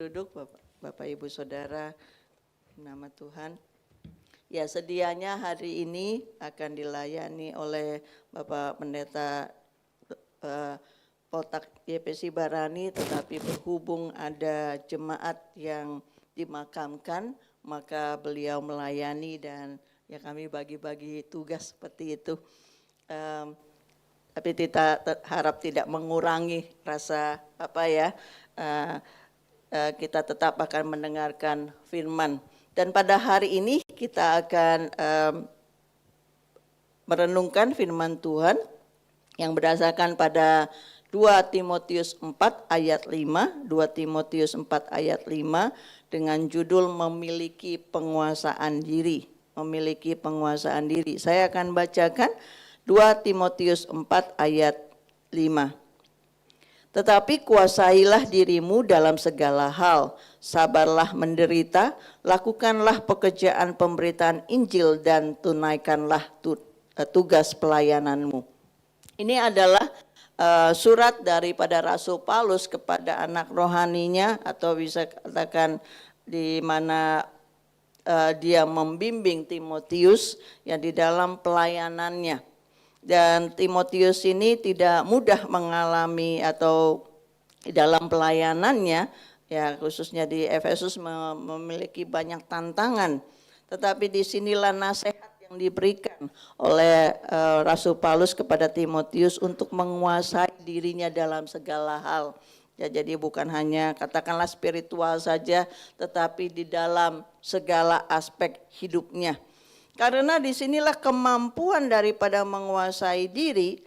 Duduk Bapak Ibu Saudara, nama Tuhan. Ya, sedianya hari ini akan dilayani oleh Bapak Pendeta Poltak YPC Barani, tetapi berhubung ada jemaat yang dimakamkan, maka beliau melayani dan ya kami bagi-bagi tugas seperti itu. Tapi kita harap tidak mengurangi rasa kita tetap akan mendengarkan firman. Dan pada hari ini kita akan merenungkan firman Tuhan yang berdasarkan pada 2 Timotius 4 ayat 5, 2 Timotius 4 ayat 5 dengan judul memiliki penguasaan diri. Memiliki penguasaan diri. Saya akan bacakan 2 Timotius 4 ayat 5. Tetapi kuasailah dirimu dalam segala hal, sabarlah menderita, lakukanlah pekerjaan pemberitaan Injil dan tunaikanlah tugas pelayananmu. Ini adalah surat daripada Rasul Paulus kepada anak rohaninya, atau bisa katakan di mana dia membimbing Timotius yang di dalam pelayanannya. Dan Timotius ini tidak mudah mengalami atau di dalam pelayanannya, ya khususnya di Efesus memiliki banyak tantangan. Tetapi disinilah nasihat yang diberikan oleh Rasul Paulus kepada Timotius untuk menguasai dirinya dalam segala hal. Ya, jadi bukan hanya katakanlah spiritual saja, tetapi di dalam segala aspek hidupnya. Karena disinilah kemampuan daripada menguasai diri,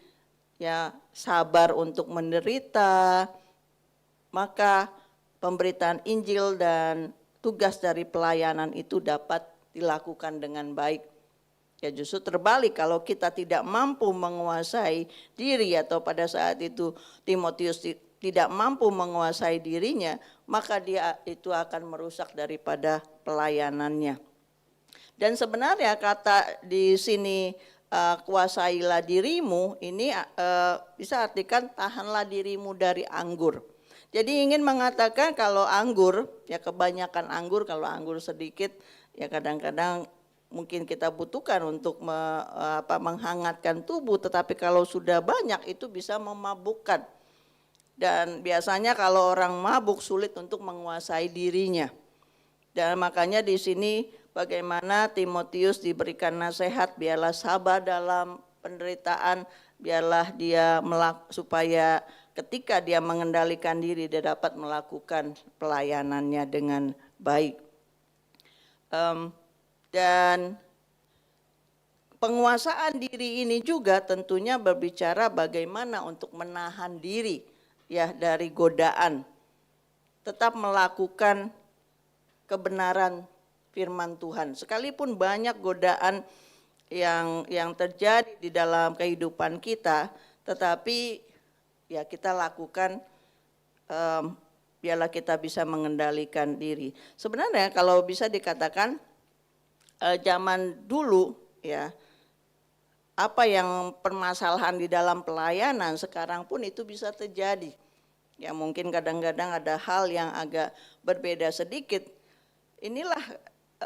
ya sabar untuk menderita, maka pemberitaan Injil dan tugas dari pelayanan itu dapat dilakukan dengan baik. Ya justru terbalik, kalau kita tidak mampu menguasai diri atau pada saat itu Timotius tidak mampu menguasai dirinya, maka dia itu akan merusak daripada pelayanannya. Dan sebenarnya kata di sini kuasailah dirimu ini bisa artikan tahanlah dirimu dari anggur. Jadi ingin mengatakan kalau anggur, ya kebanyakan anggur, kalau anggur sedikit ya kadang-kadang mungkin kita butuhkan untuk menghangatkan tubuh, tetapi kalau sudah banyak itu bisa memabukkan. Dan biasanya kalau orang mabuk sulit untuk menguasai dirinya. Dan makanya di sini bagaimana Timotius diberikan nasihat, biarlah sabar dalam penderitaan, biarlah dia supaya ketika dia mengendalikan diri dia dapat melakukan pelayanannya dengan baik. Dan penguasaan diri ini juga tentunya berbicara bagaimana untuk menahan diri ya dari godaan, tetap melakukan kebenaran firman Tuhan. Sekalipun banyak godaan yang terjadi di dalam kehidupan kita, tetapi ya kita lakukan biarlah kita bisa mengendalikan diri. Sebenarnya kalau bisa dikatakan zaman dulu ya apa yang permasalahan di dalam pelayanan sekarang pun itu bisa terjadi. Ya mungkin kadang-kadang ada hal yang agak berbeda sedikit. Inilah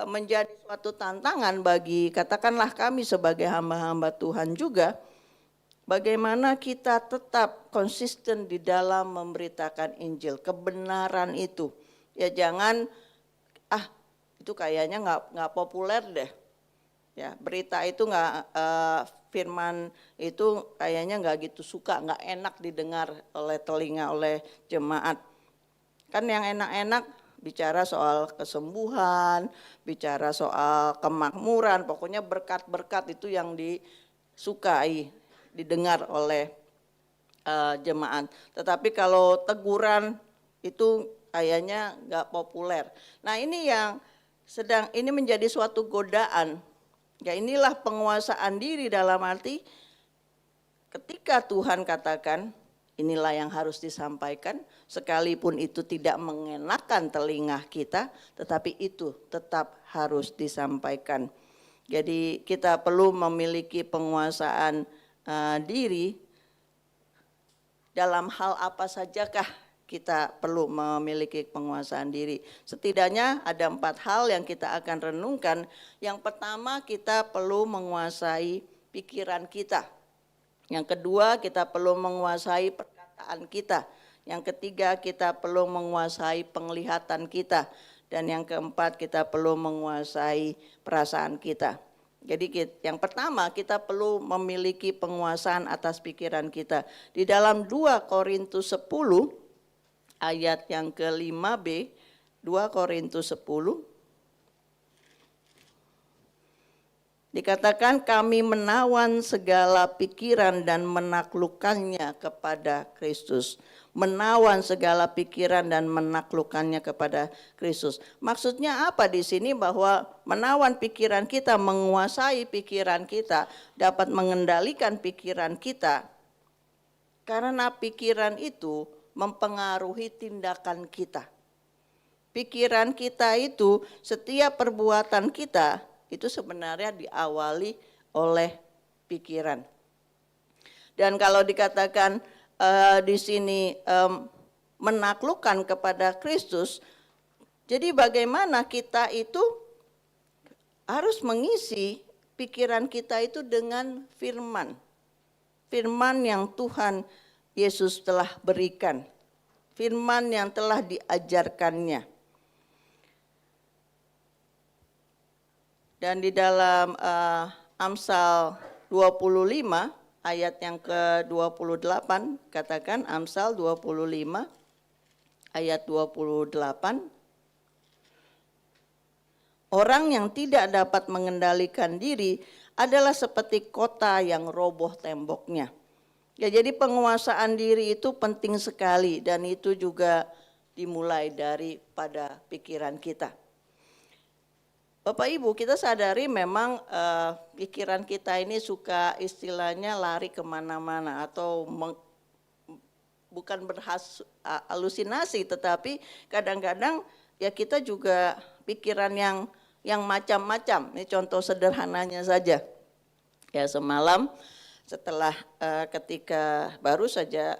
menjadi suatu tantangan bagi katakanlah kami sebagai hamba-hamba Tuhan juga, bagaimana kita tetap konsisten di dalam memberitakan Injil, kebenaran itu. Ya jangan itu kayaknya nggak populer deh. Ya berita itu nggak firman itu kayaknya nggak gitu suka, nggak enak didengar oleh telinga oleh jemaat. Kan yang enak-enak bicara soal kesembuhan, bicara soal kemakmuran, pokoknya berkat-berkat itu yang disukai, didengar oleh jemaat. Tetapi kalau teguran itu kayaknya nggak populer. Nah ini yang ini menjadi suatu godaan. Ya inilah penguasaan diri dalam arti ketika Tuhan katakan inilah yang harus disampaikan, sekalipun itu tidak mengenakan telinga kita, tetapi itu tetap harus disampaikan. Jadi kita perlu memiliki penguasaan diri dalam hal apa sajakah kita perlu memiliki penguasaan diri. Setidaknya ada 4 hal yang kita akan renungkan. Yang pertama, kita perlu menguasai pikiran kita. Yang kedua, kita perlu menguasai perkataan kita. Yang ketiga, kita perlu menguasai penglihatan kita. Dan yang keempat, kita perlu menguasai perasaan kita. Jadi yang pertama, kita perlu memiliki penguasaan atas pikiran kita. Di dalam 2 Korintus 10 ayat yang ke-5b, 2 Korintus 10, dikatakan kami menawan segala pikiran dan menaklukkannya kepada Kristus. Menawan segala pikiran dan menaklukkannya kepada Kristus. Maksudnya apa di sini? Bahwa menawan pikiran kita, menguasai pikiran kita, dapat mengendalikan pikiran kita. Karena pikiran itu mempengaruhi tindakan kita. Pikiran kita itu, setiap perbuatan kita itu sebenarnya diawali oleh pikiran. Dan kalau dikatakan di sini menaklukkan kepada Kristus, jadi bagaimana kita itu harus mengisi pikiran kita itu dengan firman. Firman yang Tuhan Yesus telah berikan. Firman yang telah diajarkannya. Dan di dalam Amsal 25 ayat yang ke-28 katakan, Amsal 25 ayat 28, orang yang tidak dapat mengendalikan diri adalah seperti kota yang roboh temboknya. Ya, jadi penguasaan diri itu penting sekali dan itu juga dimulai daripada pikiran kita. Bapak Ibu, kita sadari memang pikiran kita ini suka istilahnya lari kemana-mana atau bukan berhalusinasi, tetapi kadang-kadang ya kita juga pikiran yang macam-macam. Ini contoh sederhananya saja. Ya, semalam setelah ketika baru saja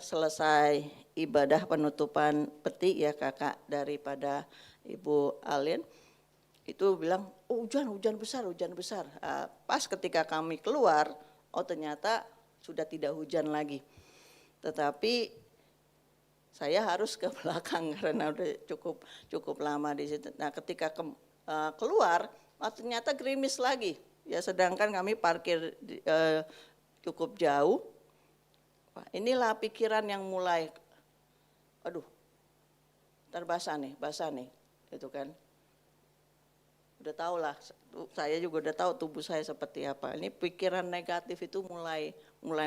selesai ibadah penutupan peti ya kakak daripada Ibu Alin, itu bilang, oh hujan besar. Pas ketika kami keluar, oh ternyata sudah tidak hujan lagi. Tetapi saya harus ke belakang karena udah cukup lama di situ. Nah ketika keluar, ternyata gerimis lagi. Ya sedangkan kami parkir cukup jauh. Inilah pikiran yang mulai, aduh, ntar basah nih, gitu kan. Udah tahu lah, saya juga udah tahu tubuh saya seperti apa. Ini pikiran negatif itu mulai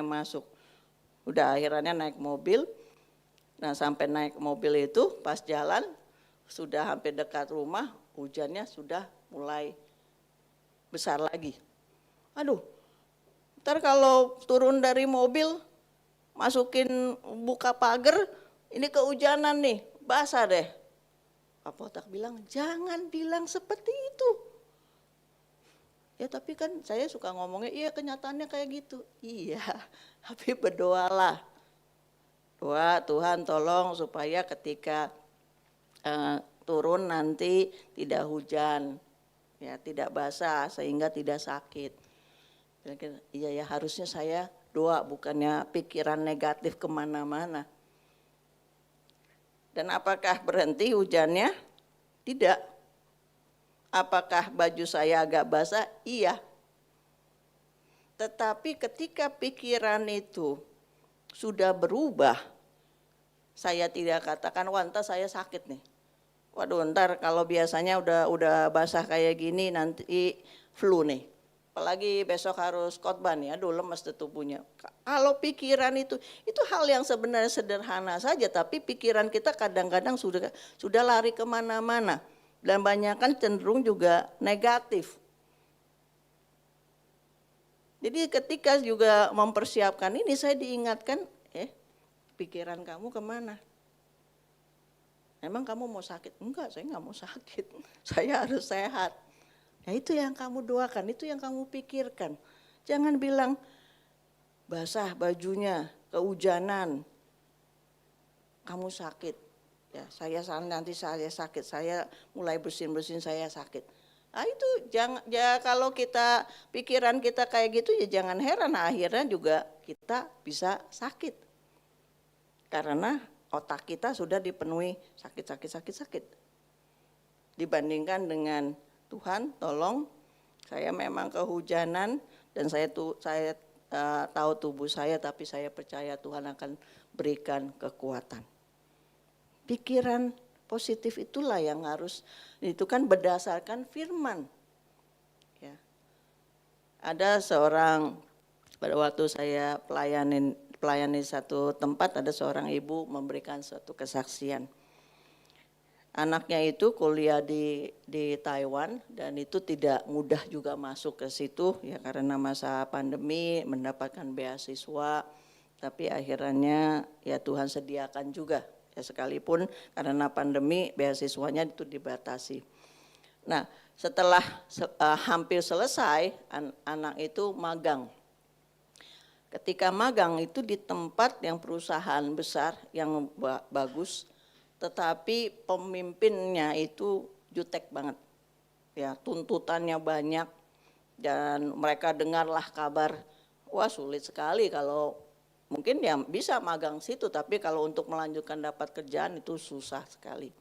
masuk. Udah akhirnya naik mobil. Nah sampai naik mobil itu pas jalan sudah hampir dekat rumah, hujannya sudah mulai besar lagi. Aduh, ntar kalau turun dari mobil, masukin buka pagar, ini kehujanan nih, basah deh. Pak Potak bilang, jangan bilang seperti itu. Ya tapi kan saya suka ngomongnya, iya kenyataannya kayak gitu. Iya, tapi berdoalah. Doa Tuhan tolong supaya ketika turun nanti tidak hujan, ya tidak basah sehingga tidak sakit. Iya ya harusnya saya doa bukannya pikiran negatif kemana-mana. Dan apakah berhenti hujannya? Tidak. Apakah baju saya agak basah? Iya. Tetapi ketika pikiran itu sudah berubah, saya tidak katakan, wah ntar saya sakit nih. Waduh ntar kalau biasanya udah basah kayak gini nanti flu nih. Apalagi besok harus khotbah nih, aduh lemes tubuhnya. Kalau pikiran itu hal yang sebenarnya sederhana saja, tapi pikiran kita kadang-kadang sudah lari kemana-mana. Dan banyak kan cenderung juga negatif. Jadi ketika juga mempersiapkan ini saya diingatkan, pikiran kamu kemana? Emang kamu mau sakit? Enggak, saya nggak mau sakit. Saya harus sehat. Ya itu yang kamu doakan, itu yang kamu pikirkan. Jangan bilang basah bajunya, kehujanan. kamu sakit. Ya, nanti saya sakit, saya mulai bersin-bersin saya sakit. Nah itu jangan, ya kalau kita pikiran kita kayak gitu ya jangan heran akhirnya juga kita bisa sakit. Karena otak kita sudah dipenuhi sakit. Dibandingkan dengan Tuhan, tolong saya memang kehujanan dan saya tahu tubuh saya, tapi saya percaya Tuhan akan berikan kekuatan. Pikiran positif itulah yang harus, itu kan berdasarkan firman. Ya. Ada seorang, pada waktu saya pelayani satu tempat, ada seorang ibu memberikan suatu kesaksian. Anaknya itu kuliah di Taiwan dan itu tidak mudah juga masuk ke situ ya karena masa pandemi mendapatkan beasiswa, tapi akhirnya ya Tuhan sediakan juga ya sekalipun karena pandemi beasiswanya itu dibatasi. Nah setelah hampir selesai anak itu magang. Ketika magang itu di tempat yang perusahaan besar yang bagus, tetapi pemimpinnya itu jutek banget. Ya, tuntutannya banyak dan mereka dengarlah kabar, wah sulit sekali kalau mungkin ya bisa magang situ, tapi kalau untuk melanjutkan dapat kerjaan itu susah sekali.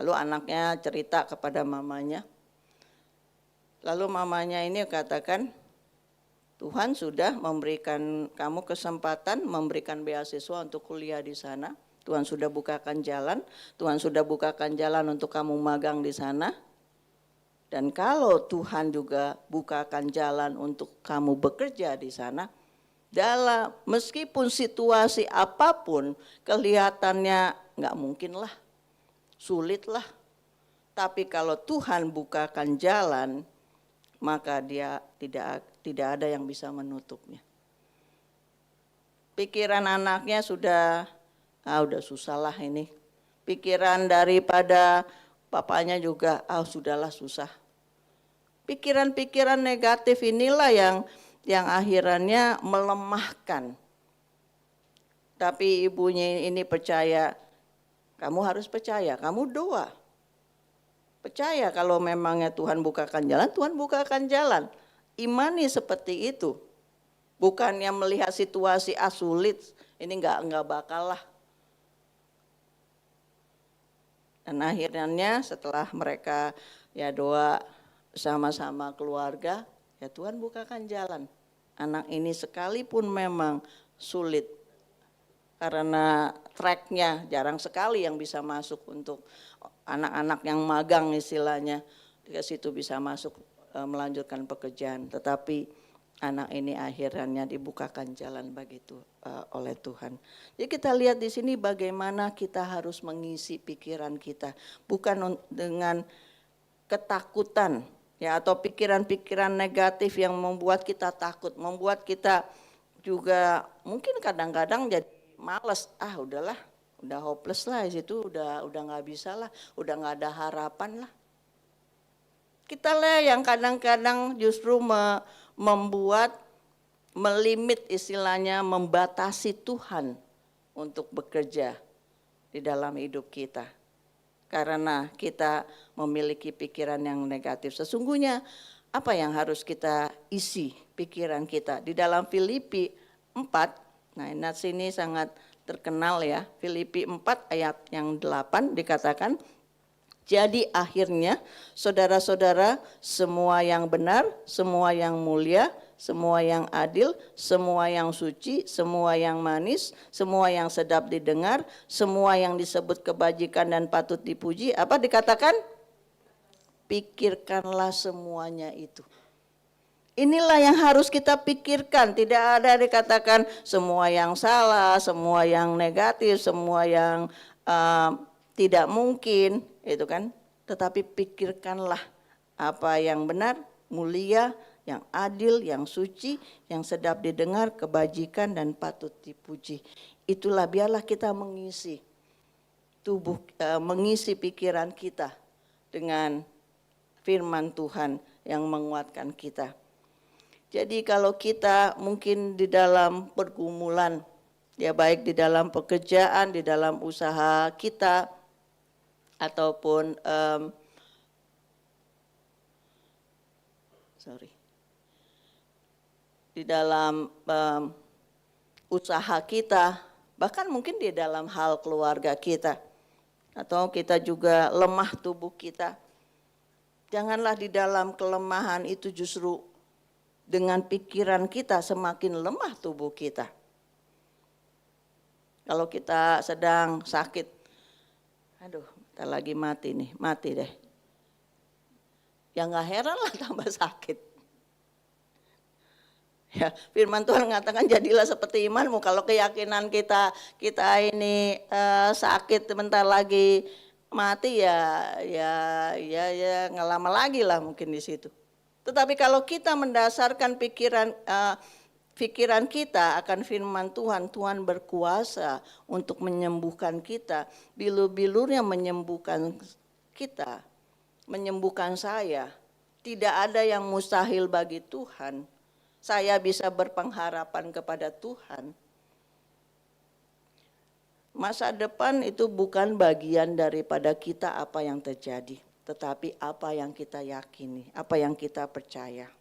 Lalu anaknya cerita kepada mamanya. Lalu mamanya ini katakan, Tuhan sudah memberikan kamu kesempatan memberikan beasiswa untuk kuliah di sana. Tuhan sudah bukakan jalan, Tuhan sudah bukakan jalan untuk kamu magang di sana. Dan kalau Tuhan juga bukakan jalan untuk kamu bekerja di sana, meskipun situasi apapun kelihatannya nggak mungkin lah, sulit lah. Tapi kalau Tuhan bukakan jalan, maka dia tidak ada yang bisa menutupnya. Pikiran anaknya sudah susah lah ini. Pikiran daripada papanya juga, sudahlah susah. Pikiran-pikiran negatif inilah yang akhirnya melemahkan. Tapi ibunya ini percaya, kamu harus percaya, kamu doa. Percaya kalau memangnya Tuhan bukakan jalan, Tuhan bukakan jalan. Imani seperti itu. Bukannya melihat situasi sulit, ini enggak bakal lah. Dan akhirnya setelah mereka ya doa sama-sama keluarga, ya Tuhan bukakan jalan. Anak ini sekalipun memang sulit karena tracknya jarang sekali yang bisa masuk untuk anak-anak yang magang istilahnya, di situ bisa masuk melanjutkan pekerjaan. Tetapi anak ini akhirnya dibukakan jalan begitu oleh Tuhan. Jadi kita lihat di sini bagaimana kita harus mengisi pikiran kita, bukan dengan ketakutan ya atau pikiran-pikiran negatif yang membuat kita takut, membuat kita juga mungkin kadang-kadang jadi malas. Udahlah, udah hopeless lah di situ, udah nggak bisa lah, udah nggak ada harapan lah. Kita lah yang kadang-kadang justru melimit istilahnya, membatasi Tuhan untuk bekerja di dalam hidup kita. Karena kita memiliki pikiran yang negatif. Sesungguhnya apa yang harus kita isi pikiran kita? Di dalam Filipi 4, nah ini sangat terkenal ya, Filipi 4 ayat yang 8 dikatakan, jadi akhirnya saudara-saudara, semua yang benar, semua yang mulia, semua yang adil, semua yang suci, semua yang manis, semua yang sedap didengar, semua yang disebut kebajikan dan patut dipuji, apa dikatakan? Pikirkanlah semuanya itu. Inilah yang harus kita pikirkan, tidak ada dikatakan semua yang salah, semua yang negatif, semua yang tidak mungkin, itu kan. Tetapi pikirkanlah apa yang benar, mulia, yang adil, yang suci, yang sedap didengar, kebajikan dan patut dipuji. Itulah biarlah kita mengisi mengisi pikiran kita dengan firman Tuhan yang menguatkan kita. Jadi kalau kita mungkin di dalam pergumulan, Ya baik di dalam pekerjaan, di dalam usaha kita, ataupun di dalam usaha kita, bahkan mungkin di dalam hal keluarga kita, atau kita juga lemah tubuh kita. Janganlah di dalam kelemahan itu justru dengan pikiran kita semakin lemah tubuh kita. Kalau kita sedang sakit, aduh, kita lagi mati nih, mati deh. Ya nggak heran lah tambah sakit. Ya, firman Tuhan mengatakan jadilah seperti imanmu. Kalau keyakinan kita ini sakit sebentar lagi mati ya nggak lama lagi lah mungkin di situ. Tetapi kalau kita mendasarkan pikiran kita akan firman Tuhan, Tuhan berkuasa untuk menyembuhkan kita. Bilur-bilurnya menyembuhkan kita, menyembuhkan saya. Tidak ada yang mustahil bagi Tuhan. Saya bisa berpengharapan kepada Tuhan. Masa depan itu bukan bagian daripada kita apa yang terjadi, tetapi apa yang kita yakini, apa yang kita percaya.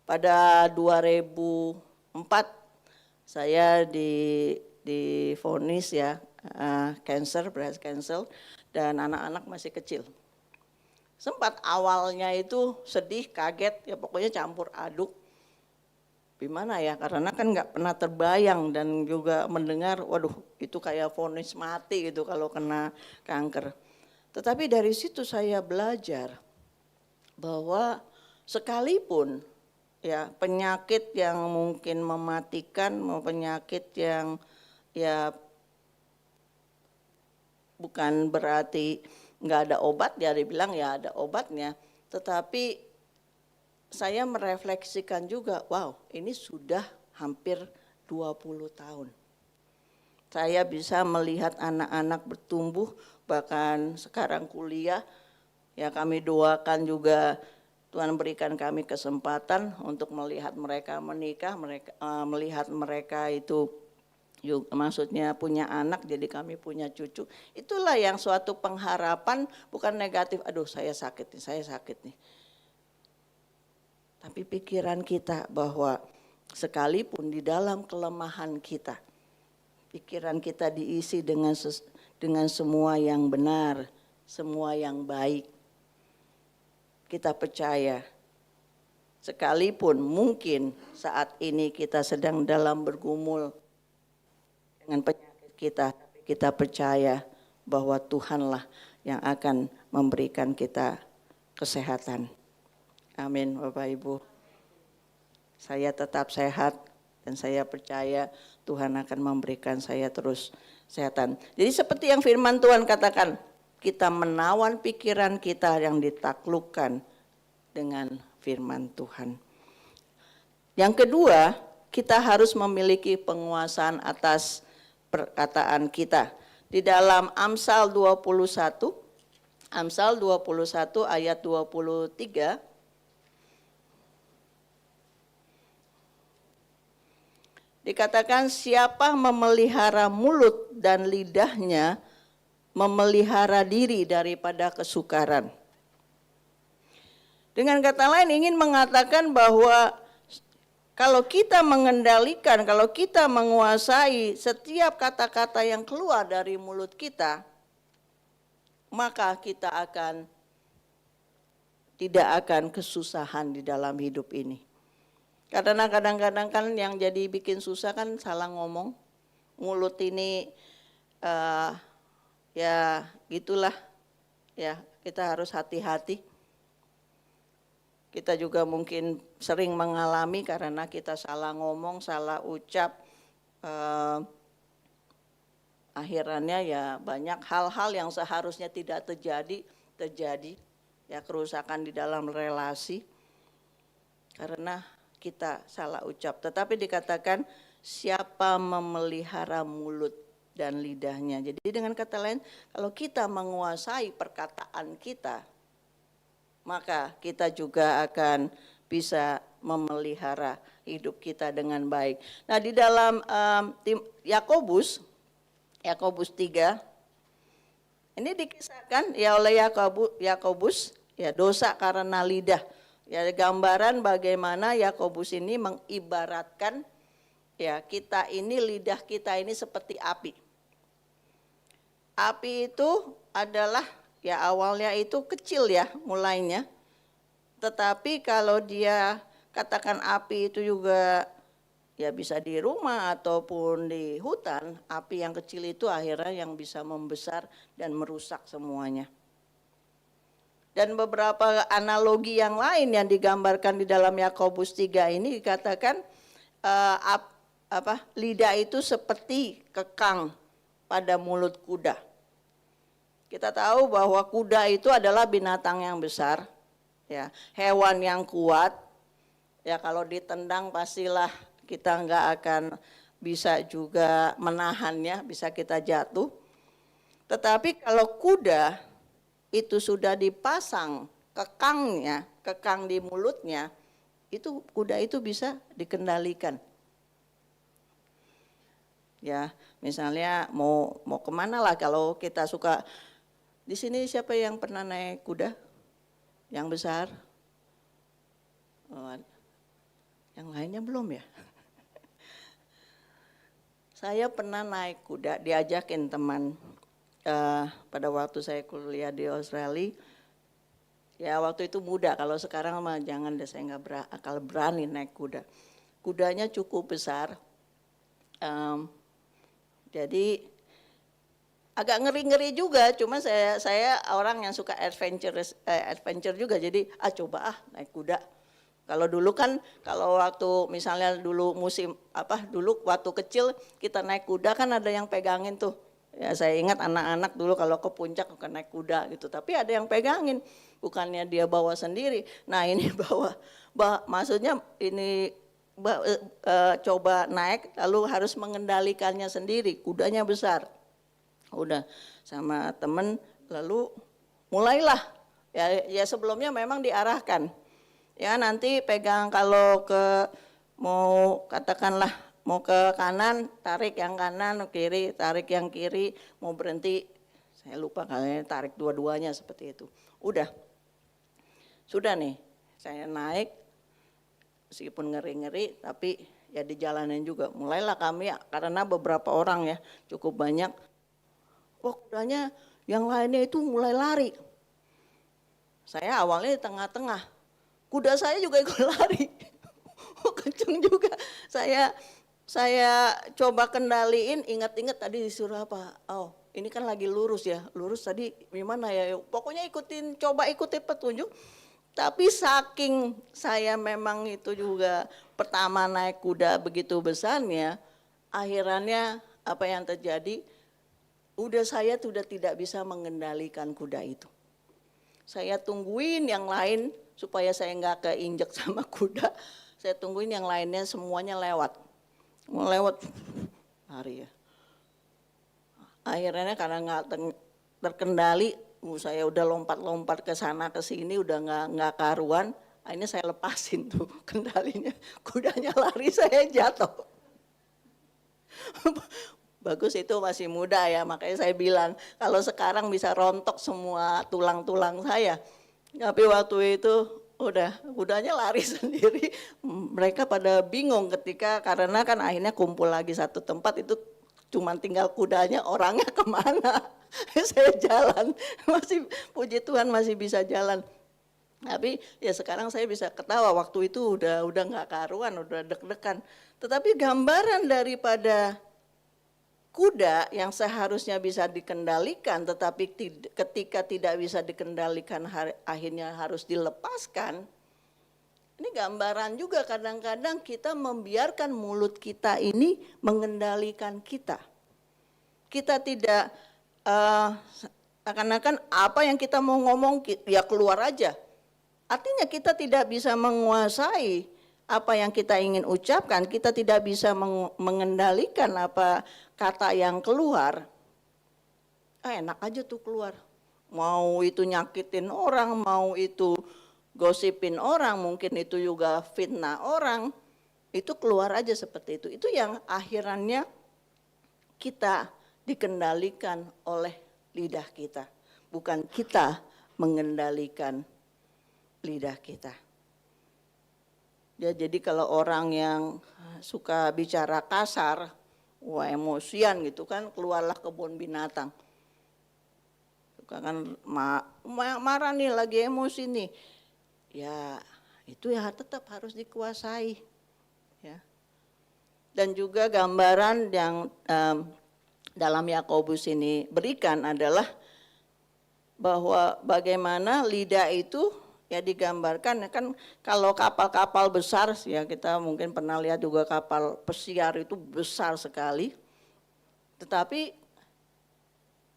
Pada 2004 saya divonis ya cancer, breast cancer, dan anak-anak masih kecil. Sempat awalnya itu sedih, kaget, ya pokoknya campur aduk. Gimana ya, karena kan nggak pernah terbayang dan juga mendengar, waduh itu kayak vonis mati gitu kalau kena kanker. Tetapi dari situ saya belajar bahwa sekalipun ya penyakit yang mungkin mematikan, penyakit yang ya bukan berarti nggak ada obat, ya dibilang ya ada obatnya, tetapi saya merefleksikan juga, wow ini sudah hampir 20 tahun. Saya bisa melihat anak-anak bertumbuh, bahkan sekarang kuliah, ya kami doakan juga Tuhan berikan kami kesempatan untuk melihat mereka menikah, melihat mereka itu maksudnya punya anak, jadi kami punya cucu. Itulah yang suatu pengharapan, bukan negatif, aduh saya sakit nih. Tapi pikiran kita bahwa sekalipun di dalam kelemahan kita, pikiran kita diisi dengan semua yang benar, semua yang baik. Kita percaya, sekalipun mungkin saat ini kita sedang dalam bergumul dengan penyakit kita percaya bahwa Tuhanlah yang akan memberikan kita kesehatan. Amin Bapak Ibu. Saya tetap sehat dan saya percaya Tuhan akan memberikan saya terus kesehatan. Jadi seperti yang firman Tuhan katakan, kita menawan pikiran kita yang ditaklukkan dengan firman Tuhan. Yang kedua, kita harus memiliki penguasaan atas perkataan kita. Di dalam Amsal 21 ayat 23, dikatakan siapa memelihara mulut dan lidahnya memelihara diri daripada kesukaran. Dengan kata lain ingin mengatakan bahwa kalau kita mengendalikan, kalau kita menguasai setiap kata-kata yang keluar dari mulut kita, maka kita tidak akan kesusahan di dalam hidup ini. Karena kadang-kadang kan yang jadi bikin susah kan salah ngomong. Mulut ini ya gitulah, ya kita harus hati-hati. Kita juga mungkin sering mengalami karena kita salah ngomong, salah ucap, akhirnya ya banyak hal-hal yang seharusnya tidak terjadi, ya kerusakan di dalam relasi karena kita salah ucap. Tetapi dikatakan siapa memelihara mulut dan lidahnya. Jadi dengan kata lain, kalau kita menguasai perkataan kita, maka kita juga akan bisa memelihara hidup kita dengan baik. Nah, di dalam Yakobus 3 ini dikisahkan ya oleh Yakobus ya dosa karena lidah. Ya gambaran bagaimana Yakobus ini mengibaratkan ya kita ini, lidah kita ini seperti api. Api itu adalah ya awalnya itu kecil ya mulainya. Tetapi kalau dia katakan api itu juga ya bisa di rumah ataupun di hutan, api yang kecil itu akhirnya yang bisa membesar dan merusak semuanya. Dan beberapa analogi yang lain yang digambarkan di dalam Yakobus 3 ini dikatakan lidah itu seperti kekang pada mulut kuda. Kita tahu bahwa kuda itu adalah binatang yang besar, ya, hewan yang kuat. Ya kalau ditendang pastilah kita nggak akan bisa juga menahannya, bisa kita jatuh. Tetapi kalau kuda itu sudah dipasang kekang di mulutnya, itu kuda itu bisa dikendalikan. Ya, misalnya mau kemana lah kalau kita suka. Di sini siapa yang pernah naik kuda? Yang besar? Oh, yang lainnya belum ya? Saya pernah naik kuda, diajakin teman. Pada waktu saya kuliah di Australia, ya waktu itu muda, kalau sekarang mah jangan deh, saya nggak akal berani naik kuda. Kudanya cukup besar, jadi agak ngeri-ngeri juga, cuma saya orang yang suka adventure juga, jadi coba naik kuda. Kalau dulu kan, kalau waktu misalnya dulu dulu waktu kecil kita naik kuda kan ada yang pegangin tuh. Ya saya ingat anak-anak dulu kalau ke puncak akan naik kuda gitu, tapi ada yang pegangin, bukannya dia bawa sendiri. Nah ini maksudnya ini coba naik lalu harus mengendalikannya sendiri, kudanya besar. Udah sama temen lalu mulailah, ya sebelumnya memang diarahkan. Ya nanti pegang kalau mau katakanlah mau ke kanan, tarik yang kanan, kiri, tarik yang kiri, mau berhenti, saya lupa kayaknya tarik dua-duanya seperti itu. Sudah nih, saya naik, meskipun ngeri-ngeri, tapi ya dijalanin juga. Mulailah kami, karena beberapa orang ya, cukup banyak, kudanya yang lainnya itu mulai lari. Saya awalnya di tengah-tengah, kuda saya juga ikut lari, kenceng juga. Saya coba kendaliin, ingat-ingat tadi disuruh apa? Oh, ini kan lagi lurus ya, lurus tadi gimana ya? Pokoknya coba ikutin petunjuk. Tapi saking saya memang itu juga pertama naik kuda begitu besarnya, akhirnya apa yang terjadi? Saya sudah tidak bisa mengendalikan kuda itu. Saya tungguin yang lain supaya saya nggak keinjek sama kuda. Saya tungguin yang lainnya semuanya lewat. Mau lewat hari ya. Akhirnya karena nggak terkendali, saya udah lompat-lompat ke sana ke sini udah nggak karuan. Akhirnya saya lepasin tuh kendalinya, kudanya lari, saya jatuh. Bagus itu masih muda ya, makanya saya bilang kalau sekarang bisa rontok semua tulang-tulang saya. Tapi waktu itu kudanya lari sendiri. Mereka pada bingung karena kan akhirnya kumpul lagi satu tempat, itu cuma tinggal kudanya, orangnya kemana. Saya jalan, puji Tuhan masih bisa jalan. Tapi ya sekarang saya bisa ketawa, waktu itu udah nggak karuan, udah deg-degan. Tetapi gambaran daripada kuda yang seharusnya bisa dikendalikan, tetapi ketika tidak bisa dikendalikan akhirnya harus dilepaskan. Ini gambaran juga kadang-kadang kita membiarkan mulut kita ini mengendalikan kita. Kita tidak akan apa yang kita mau ngomong ya keluar aja. Artinya kita tidak bisa menguasai apa yang kita ingin ucapkan, kita tidak bisa mengendalikan apa kata yang keluar. Enak aja tuh keluar. Mau itu nyakitin orang, mau itu gosipin orang, mungkin itu juga fitnah orang, itu keluar aja seperti itu. Itu yang akhirannya kita dikendalikan oleh lidah kita, bukan kita mengendalikan lidah kita. Ya, jadi kalau orang yang suka bicara kasar, wah emosian gitu kan, keluarlah kebun binatang. Suka kan marah nih, lagi emosi nih. Ya itu ya tetap harus dikuasai. Ya. Dan juga gambaran yang dalam Yakobus ini berikan adalah bahwa bagaimana lidah itu ya digambarkan kan, kalau kapal-kapal besar ya, kita mungkin pernah lihat juga kapal pesiar itu besar sekali, tetapi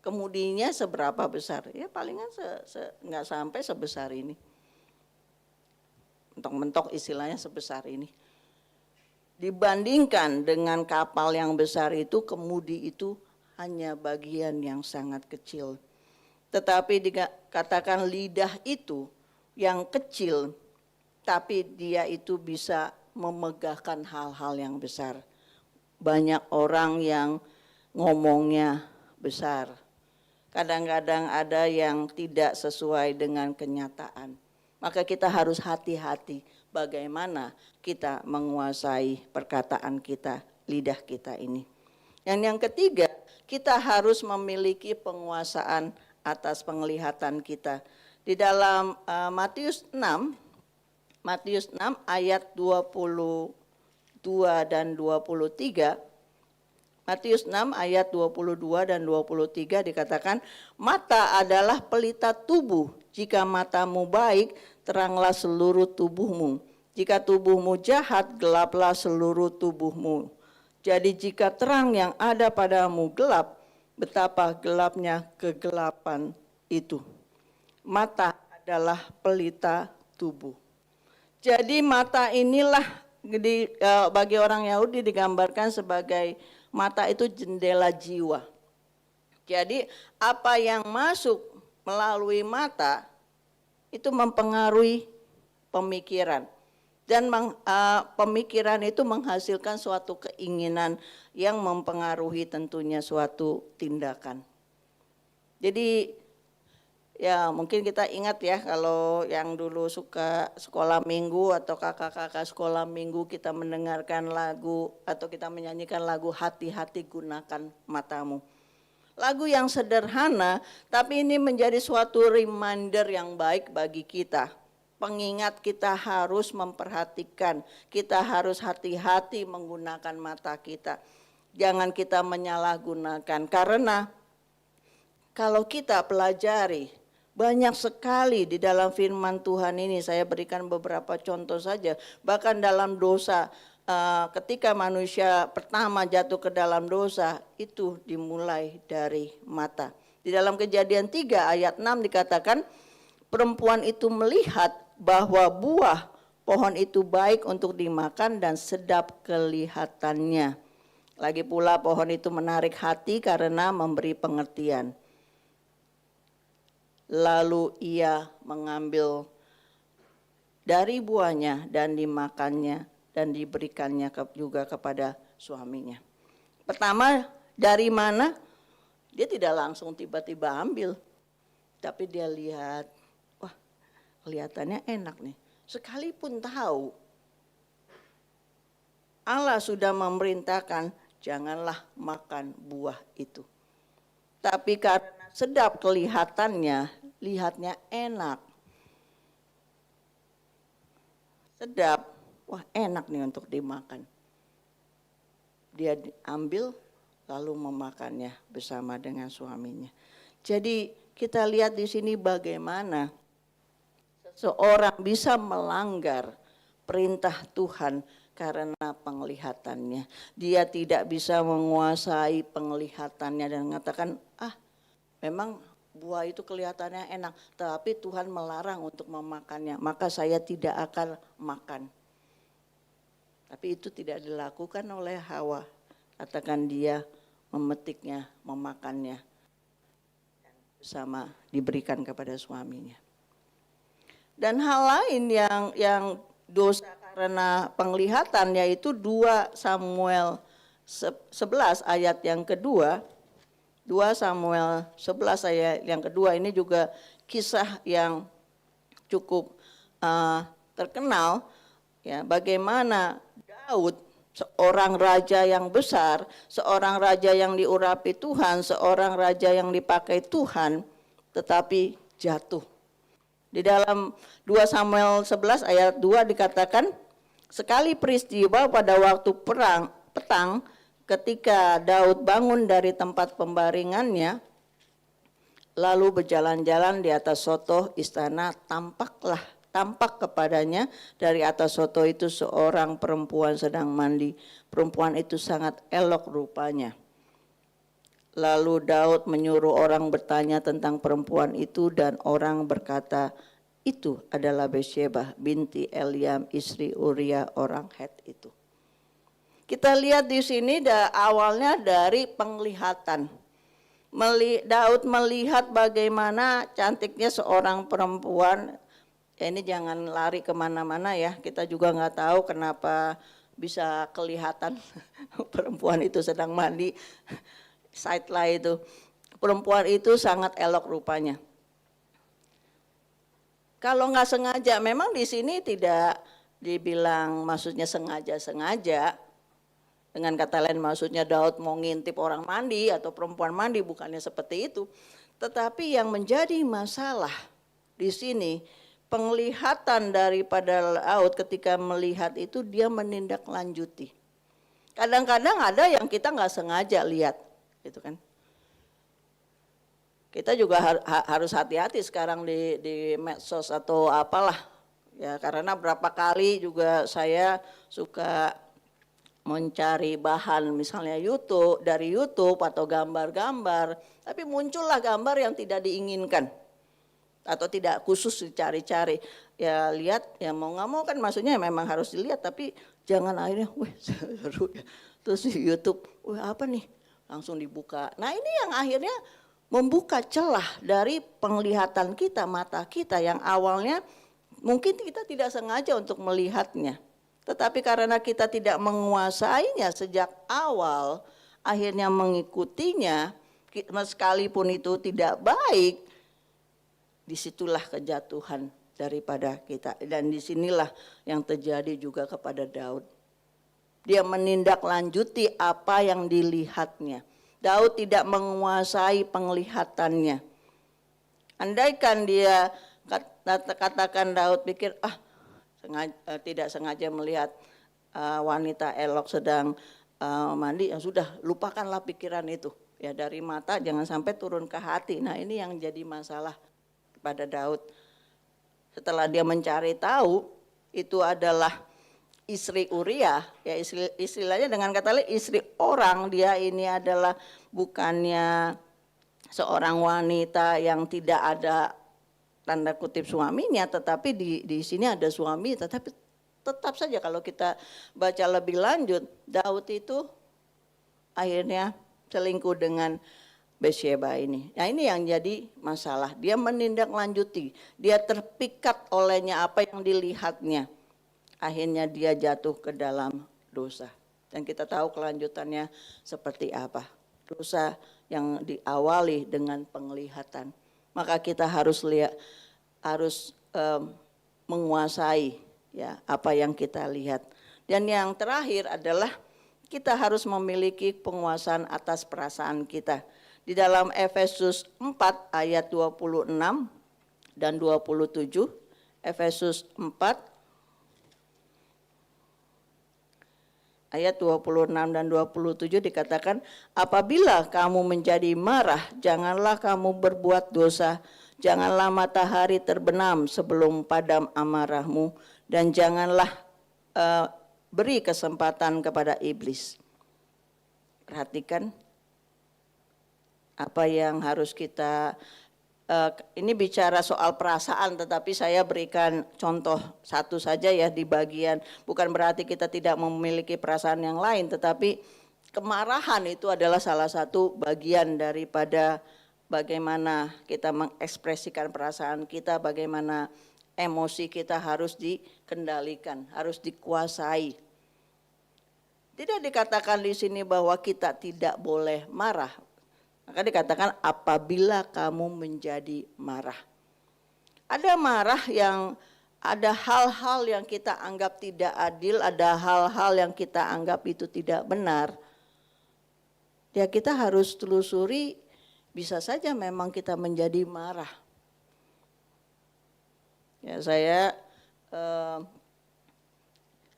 kemudinya seberapa besar? Ya palingan nggak sampai sebesar ini, mentok-mentok istilahnya sebesar ini. Dibandingkan dengan kapal yang besar itu, kemudi itu hanya bagian yang sangat kecil. Tetapi dikatakan lidah itu yang kecil, tapi dia itu bisa memegahkan hal-hal yang besar. Banyak orang yang ngomongnya besar. Kadang-kadang ada yang tidak sesuai dengan kenyataan. Maka kita harus hati-hati bagaimana kita menguasai perkataan kita, lidah kita ini. Yang ketiga, kita harus memiliki penguasaan atas penglihatan kita. Di dalam Matius 6 ayat 22 dan 23, Matius 6 ayat 22 dan 23 dikatakan, mata adalah pelita tubuh. Jika matamu baik, teranglah seluruh tubuhmu. Jika tubuhmu jahat, gelaplah seluruh tubuhmu. Jadi jika terang yang ada padamu gelap, betapa gelapnya kegelapan itu. Mata adalah pelita tubuh. Jadi mata inilah bagi orang Yahudi digambarkan sebagai mata itu jendela jiwa. Jadi apa yang masuk melalui mata itu mempengaruhi pemikiran. Dan pemikiran itu menghasilkan suatu keinginan yang mempengaruhi tentunya suatu tindakan. Jadi ya mungkin kita ingat ya, kalau yang dulu suka sekolah minggu atau kakak-kakak sekolah minggu, kita mendengarkan lagu atau kita menyanyikan lagu hati-hati gunakan matamu. Lagu yang sederhana, tapi ini menjadi suatu reminder yang baik bagi kita. Pengingat kita harus memperhatikan, kita harus hati-hati menggunakan mata kita. Jangan kita menyalahgunakan, karena kalau kita pelajari, banyak sekali di dalam firman Tuhan ini, saya berikan beberapa contoh saja. Bahkan dalam dosa, ketika manusia pertama jatuh ke dalam dosa, itu dimulai dari mata. Di dalam Kejadian 3 ayat 6 dikatakan, perempuan itu melihat bahwa buah pohon itu baik untuk dimakan dan sedap kelihatannya. Lagi pula pohon itu menarik hati karena memberi pengertian. Lalu ia mengambil dari buahnya dan dimakannya dan diberikannya juga kepada suaminya. Pertama, dari mana? Dia tidak langsung tiba-tiba ambil, tapi dia lihat, wah kelihatannya enak nih. Sekalipun tahu Allah sudah memerintahkan janganlah makan buah itu, tapi karena sedap kelihatannya, lihatnya enak, sedap, wah enak nih untuk dimakan. Dia ambil lalu memakannya bersama dengan suaminya. Jadi kita lihat di sini bagaimana seseorang bisa melanggar perintah Tuhan karena penglihatannya. Dia tidak bisa menguasai penglihatannya dan mengatakan, memang buah itu kelihatannya enak, tapi Tuhan melarang untuk memakannya, maka saya tidak akan makan. Tapi itu tidak dilakukan oleh Hawa. Katakan dia memetiknya, memakannya, dan bersama diberikan kepada suaminya. Dan hal lain yang dosa karena penglihatan, yaitu 2 Samuel 11 ayat yang kedua. 2 Samuel 11 ayat yang kedua ini juga kisah yang cukup terkenal, ya, bagaimana Daud, seorang raja yang besar, seorang raja yang diurapi Tuhan, seorang raja yang dipakai Tuhan, tetapi jatuh. Di dalam 2 Samuel 11 ayat 2 dikatakan, sekali peristiwa pada waktu petang, ketika Daud bangun dari tempat pembaringannya, lalu berjalan-jalan di atas sotoh istana, tampak kepadanya dari atas sotoh itu seorang perempuan sedang mandi. Perempuan itu sangat elok rupanya. Lalu Daud menyuruh orang bertanya tentang perempuan itu, dan orang berkata, itu adalah Batsyeba binti Eliam, istri Uria orang Het itu. Kita lihat di sini awalnya dari penglihatan. Daud melihat bagaimana cantiknya seorang perempuan. Ya, ini jangan lari kemana-mana ya, kita juga nggak tahu kenapa bisa kelihatan perempuan itu sedang mandi. Sideline itu, perempuan itu sangat elok rupanya. Kalau nggak sengaja, memang di sini tidak dibilang maksudnya sengaja. Dengan kata lain maksudnya Daud mau ngintip orang mandi atau perempuan mandi, bukannya seperti itu. Tetapi yang menjadi masalah di sini, penglihatan daripada Daud ketika melihat itu, dia menindaklanjuti. Kadang-kadang ada yang kita nggak sengaja lihat, gitu kan. Kita juga harus hati-hati sekarang di medsos atau apalah, ya, karena berapa kali juga saya suka mencari bahan misalnya dari YouTube atau gambar-gambar, tapi muncullah gambar yang tidak diinginkan atau tidak khusus dicari-cari. Ya lihat, ya mau nggak mau kan, maksudnya memang harus dilihat, tapi jangan akhirnya, wih seru ya, terus di YouTube, wih apa nih, langsung dibuka. Nah ini yang akhirnya membuka celah dari penglihatan kita, mata kita yang awalnya mungkin kita tidak sengaja untuk melihatnya. Tetapi karena kita tidak menguasainya sejak awal, akhirnya mengikutinya, sekalipun itu tidak baik, disitulah kejatuhan daripada kita. Dan disinilah yang terjadi juga kepada Daud. Dia menindaklanjuti apa yang dilihatnya. Daud tidak menguasai penglihatannya. Andaikan dia katakan Daud pikir, tidak sengaja melihat wanita elok sedang mandi, ya sudah, lupakanlah pikiran itu. Ya dari mata jangan sampai turun ke hati. Nah ini yang jadi masalah pada Daud. Setelah dia mencari tahu itu adalah istri Uria, ya istilahnya dengan kata lain istri orang, dia ini adalah bukannya seorang wanita yang tidak ada tanda kutip suaminya, tetapi di sini ada suami, tetapi tetap saja kalau kita baca lebih lanjut, Daud itu akhirnya selingkuh dengan Batsyeba ini. Nah ini yang jadi masalah, dia menindaklanjuti, dia terpikat olehnya apa yang dilihatnya. Akhirnya dia jatuh ke dalam dosa. Dan kita tahu kelanjutannya seperti apa. Dosa yang diawali dengan penglihatan. Maka kita harus menguasai ya apa yang kita lihat. Dan yang terakhir adalah kita harus memiliki penguasaan atas perasaan kita. Di dalam Efesus 4 ayat 26 dan 27, Efesus 4 ayat 26 dan 27 dikatakan, apabila kamu menjadi marah, janganlah kamu berbuat dosa, janganlah matahari terbenam sebelum padam amarahmu, dan janganlah beri kesempatan kepada iblis. Perhatikan apa yang harus kita, ini bicara soal perasaan, tetapi saya berikan contoh satu saja ya di bagian, bukan berarti kita tidak memiliki perasaan yang lain, tetapi kemarahan itu adalah salah satu bagian daripada bagaimana kita mengekspresikan perasaan kita, bagaimana emosi kita harus dikendalikan, harus dikuasai. Tidak dikatakan di sini bahwa kita tidak boleh marah. Maka dikatakan apabila kamu menjadi marah. Ada marah yang ada hal-hal yang kita anggap tidak adil, ada hal-hal yang kita anggap itu tidak benar. Ya kita harus telusuri, bisa saja memang kita menjadi marah. Ya saya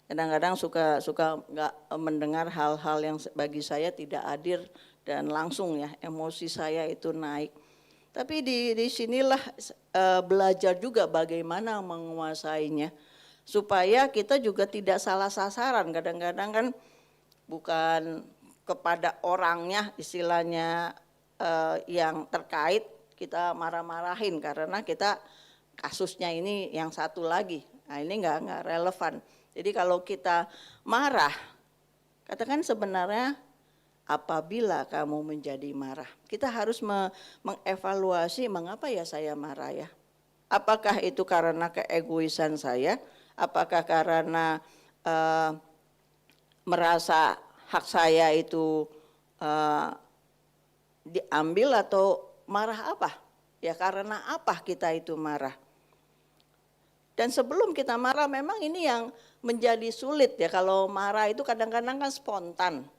kadang-kadang suka nggak mendengar hal-hal yang bagi saya tidak adil dan langsung ya emosi saya itu naik. Tapi di sinilah belajar juga bagaimana menguasainya supaya kita juga tidak salah sasaran. Kadang-kadang kan bukan kepada orangnya istilahnya yang terkait kita marah-marahin karena kita kasusnya ini yang satu lagi. Nah ini nggak relevan. Jadi kalau kita marah, katakan sebenarnya apabila kamu menjadi marah. Kita harus mengevaluasi mengapa ya saya marah ya. Apakah itu karena keegoisan saya? Apakah karena merasa hak saya itu diambil atau marah apa? Ya karena apa kita itu marah? Dan sebelum kita marah memang ini yang menjadi sulit ya, kalau marah itu kadang-kadang kan spontan.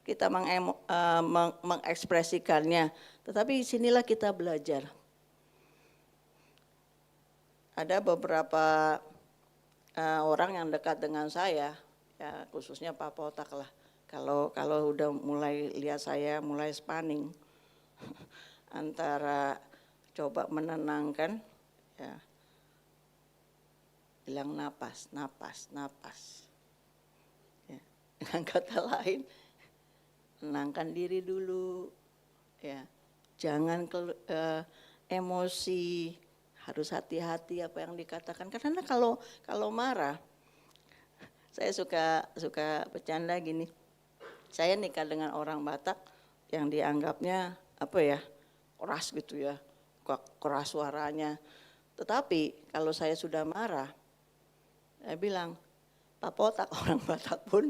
Kita mengekspresikannya, tetapi sinilah kita belajar. Ada beberapa orang yang dekat dengan saya, ya khususnya Pak Potak lah. Kalau udah mulai lihat saya mulai spanning, antara coba menenangkan, ya bilang napas, napas, napas. Ya. Dengan kata lain, tenangkan diri dulu, ya. Jangan emosi, harus hati-hati apa yang dikatakan. Karena kalau marah, saya suka bercanda gini. Saya nikah dengan orang Batak yang dianggapnya apa ya, keras gitu ya, keras suaranya. Tetapi kalau saya sudah marah, saya bilang, Pak Potak orang Batak pun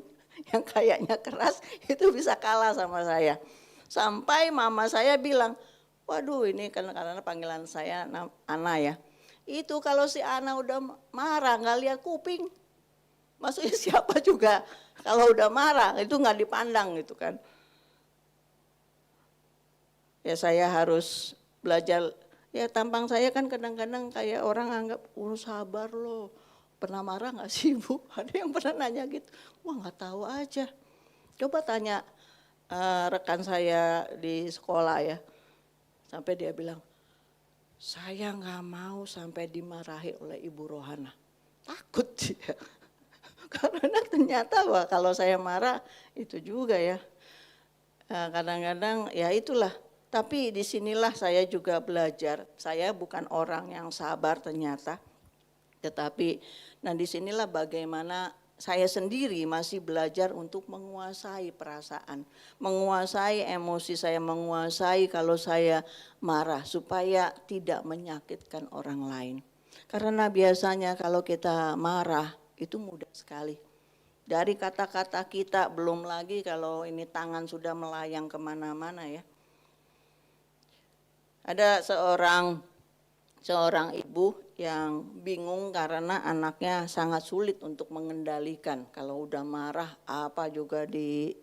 yang kayaknya keras itu bisa kalah sama saya. Sampai mama saya bilang, waduh ini karena panggilan saya Ana ya. Itu kalau si Ana udah marah nggak lihat kuping. Maksudnya siapa juga kalau udah marah itu nggak dipandang gitu kan. Ya saya harus belajar, ya tampang saya kan kadang-kadang kayak orang anggap, sabar loh. Pernah marah nggak sih Bu? Ada yang pernah nanya gitu. Wah nggak tahu aja. Coba tanya rekan saya di sekolah ya. Sampai dia bilang, saya nggak mau sampai dimarahi oleh Ibu Rohana. Takut dia. Karena ternyata wah, kalau saya marah itu juga ya. Kadang-kadang ya itulah. Tapi disinilah saya juga belajar. Saya bukan orang yang sabar ternyata. Tetapi nah disinilah bagaimana saya sendiri masih belajar untuk menguasai perasaan, menguasai emosi saya, menguasai kalau saya marah supaya tidak menyakitkan orang lain. Karena biasanya kalau kita marah itu mudah sekali. Dari kata-kata kita, belum lagi kalau ini tangan sudah melayang kemana-mana ya. Ada seorang ibu yang bingung karena anaknya sangat sulit untuk mengendalikan. Kalau udah marah apa juga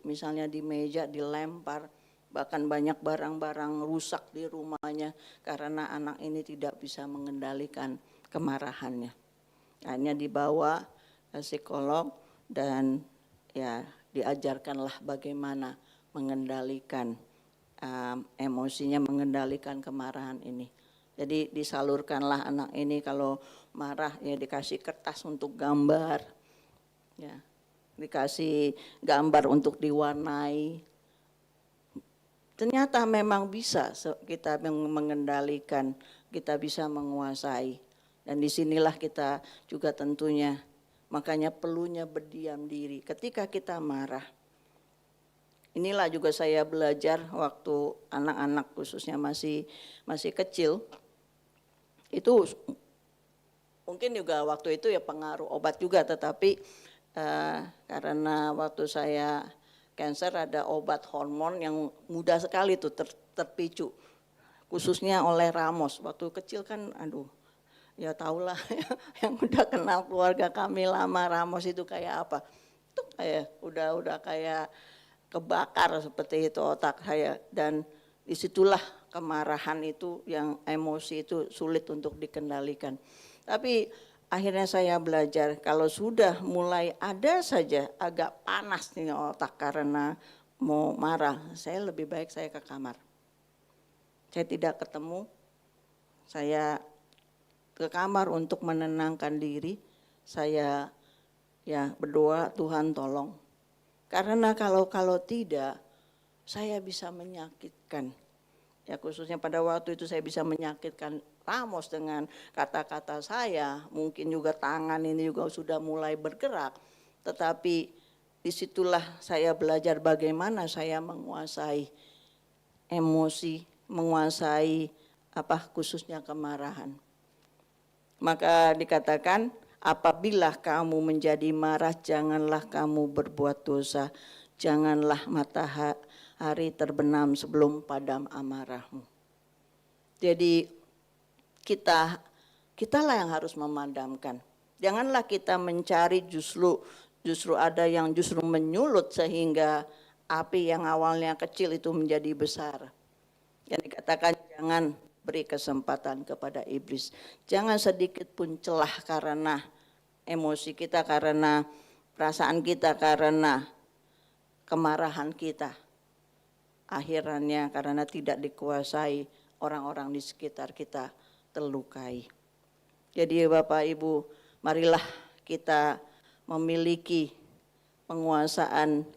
misalnya di meja dilempar, bahkan banyak barang-barang rusak di rumahnya karena anak ini tidak bisa mengendalikan kemarahannya. Akhirnya dibawa ke psikolog dan ya diajarkanlah bagaimana mengendalikan emosinya, mengendalikan kemarahan ini. Jadi disalurkanlah anak ini kalau marah ya dikasih kertas untuk gambar, ya dikasih gambar untuk diwarnai. Ternyata memang bisa kita mengendalikan, kita bisa menguasai. Dan disinilah kita juga tentunya, makanya perlunya berdiam diri ketika kita marah. Inilah juga saya belajar waktu anak-anak khususnya masih kecil. Itu mungkin juga waktu itu ya pengaruh obat juga, tetapi karena waktu saya cancer ada obat hormon yang mudah sekali tuh terpicu, khususnya oleh Ramos. Waktu kecil kan, aduh, ya tahulah yang udah kenal keluarga kami lama, Ramos itu kayak apa? Itu kayak udah kayak kebakar seperti itu otak saya, dan disitulah kemarahan itu, yang emosi itu sulit untuk dikendalikan. Tapi akhirnya saya belajar kalau sudah mulai ada saja agak panas nih otak karena mau marah, saya lebih baik saya ke kamar. Saya tidak ketemu, saya ke kamar untuk menenangkan diri, saya ya berdoa, Tuhan tolong. Karena kalau tidak, saya bisa menyakitkan. Ya khususnya pada waktu itu saya bisa menyakitkan Ramos dengan kata-kata saya. Mungkin juga tangan ini juga sudah mulai bergerak. Tetapi disitulah saya belajar bagaimana saya menguasai emosi, menguasai khususnya kemarahan. Maka dikatakan, apabila kamu menjadi marah, janganlah kamu berbuat dosa. Janganlah matahari terbenam sebelum padam amarahmu. Jadi kitalah yang harus memadamkan. Janganlah kita mencari justru ada yang justru menyulut sehingga api yang awalnya kecil itu menjadi besar. Yang dikatakan jangan beri kesempatan kepada iblis. Jangan sedikit pun celah karena emosi kita, karena perasaan kita, karena kemarahan kita. Akhirnya karena tidak dikuasai, orang-orang di sekitar kita terlukai. Jadi Bapak Ibu, marilah kita memiliki penguasaan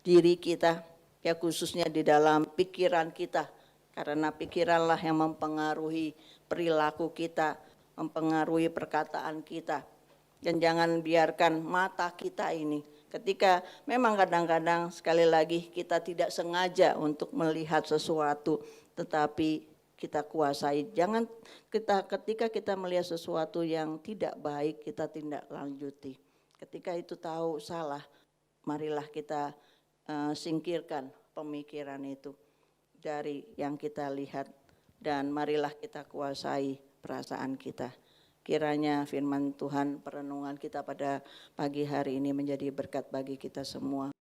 diri kita, ya khususnya di dalam pikiran kita. Karena pikiranlah yang mempengaruhi perilaku kita, mempengaruhi perkataan kita. Dan jangan biarkan mata kita ini, ketika memang kadang-kadang sekali lagi kita tidak sengaja untuk melihat sesuatu, tetapi kita kuasai. Jangan ketika kita melihat sesuatu yang tidak baik, kita tindak lanjuti. Ketika itu tahu salah, marilah kita singkirkan pemikiran itu dari yang kita lihat, dan marilah kita kuasai perasaan kita. Kiranya firman Tuhan, perenungan kita pada pagi hari ini menjadi berkat bagi kita semua.